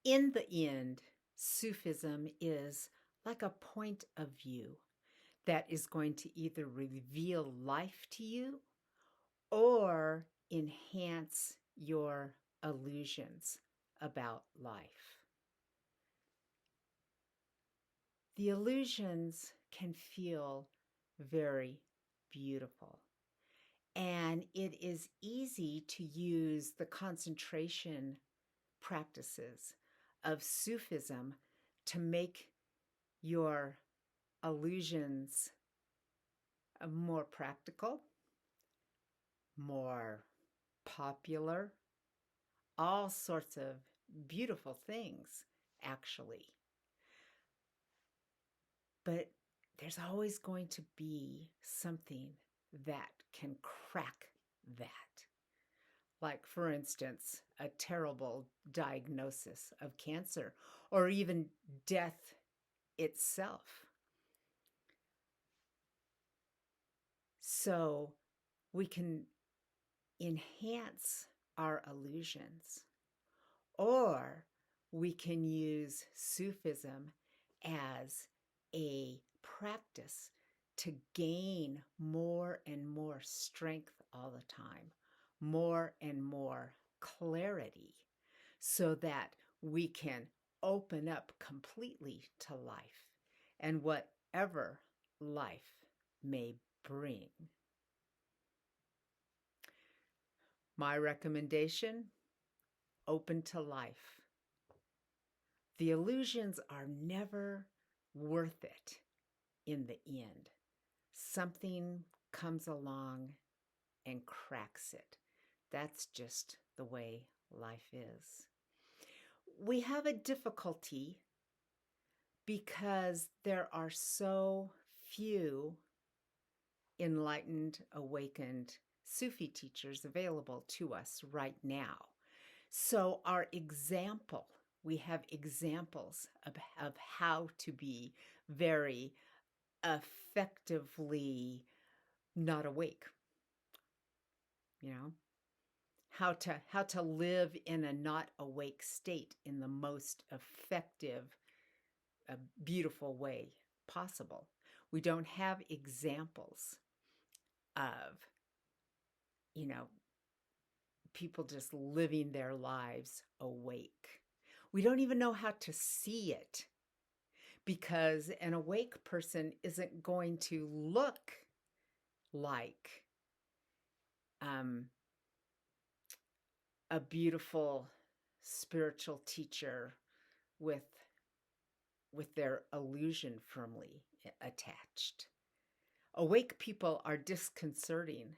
In the end, Sufism is like a point of view that is going to either reveal life to you or enhance your illusions about life. The illusions can feel very beautiful, and it is easy to use the concentration practices of Sufism to make your illusions more practical, more popular, all sorts of beautiful things, actually. But there's always going to be something that can crack that. Like, for instance, a terrible diagnosis of cancer or even death itself. So we can enhance our illusions, or we can use Sufism as a practice to gain more and more strength all the time, more and more clarity, so that we can open up completely to life and whatever life may bring. My recommendation: open to life. The illusions are never worth it in the end. Something comes along and cracks it. That's just the way life is. We have a difficulty because there are so few enlightened, awakened Sufi teachers available to us right now. So we have examples of how to be very effectively not awake, how to live in a not awake state in the most effective, beautiful way possible. We don't have examples of, people just living their lives awake. We don't even know how to see it, because an awake person isn't going to look like a beautiful spiritual teacher with their illusion firmly attached. Awake people are disconcerting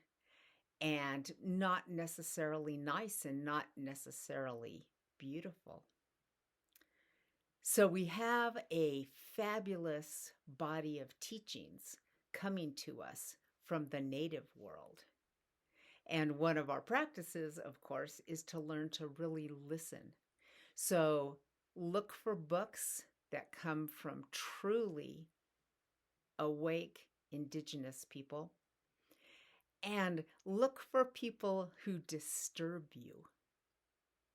and not necessarily nice and not necessarily beautiful. So we have a fabulous body of teachings coming to us from the native world. And one of our practices, of course, is to learn to really listen. So look for books that come from truly awake indigenous people, and look for people who disturb you,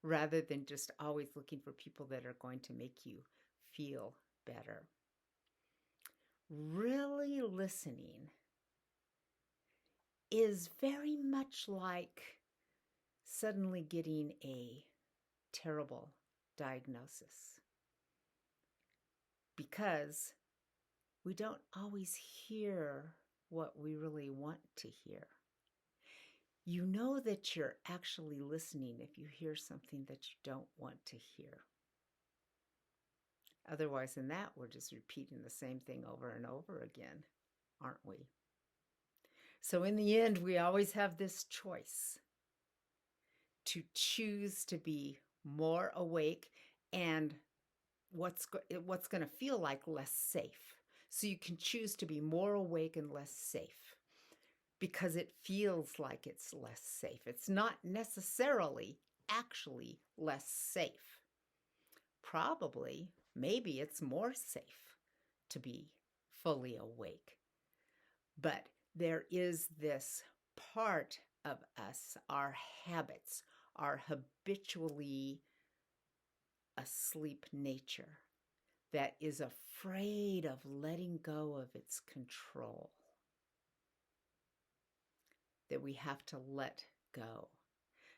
rather than just always looking for people that are going to make you feel better. Really listening is very much like suddenly getting a terrible diagnosis, because we don't always hear what we really want to hear. You know that you're actually listening if you hear something that you don't want to hear. Otherwise than that, we're just repeating the same thing over and over again, aren't we? So in the end, we always have this choice to choose to be more awake and what's going to feel like less safe. So you can choose to be more awake and less safe, because it feels like it's less safe. It's not necessarily actually less safe. Probably, maybe it's more safe to be fully awake. But there is this part of us, our habits, our habitually asleep nature that is afraid of letting go of its control, that we have to let go.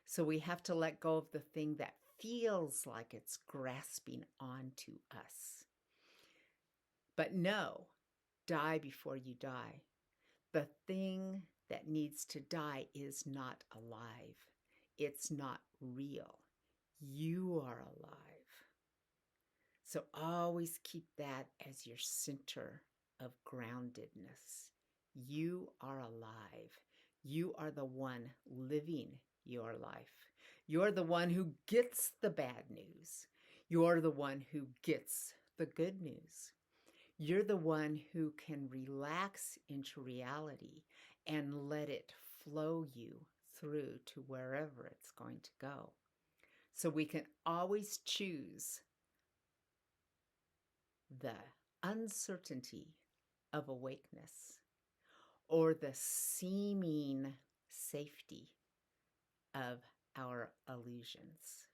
So we have to let go of the thing that feels like it's grasping onto us. But no, die before you die. The thing that needs to die is not alive. It's not real. You are alive. So always keep that as your center of groundedness. You are alive. You are the one living your life. You're the one who gets the bad news. You're the one who gets the good news. You're the one who can relax into reality and let it flow you through to wherever it's going to go. So we can always choose the uncertainty of awakeness or the seeming safety of our illusions.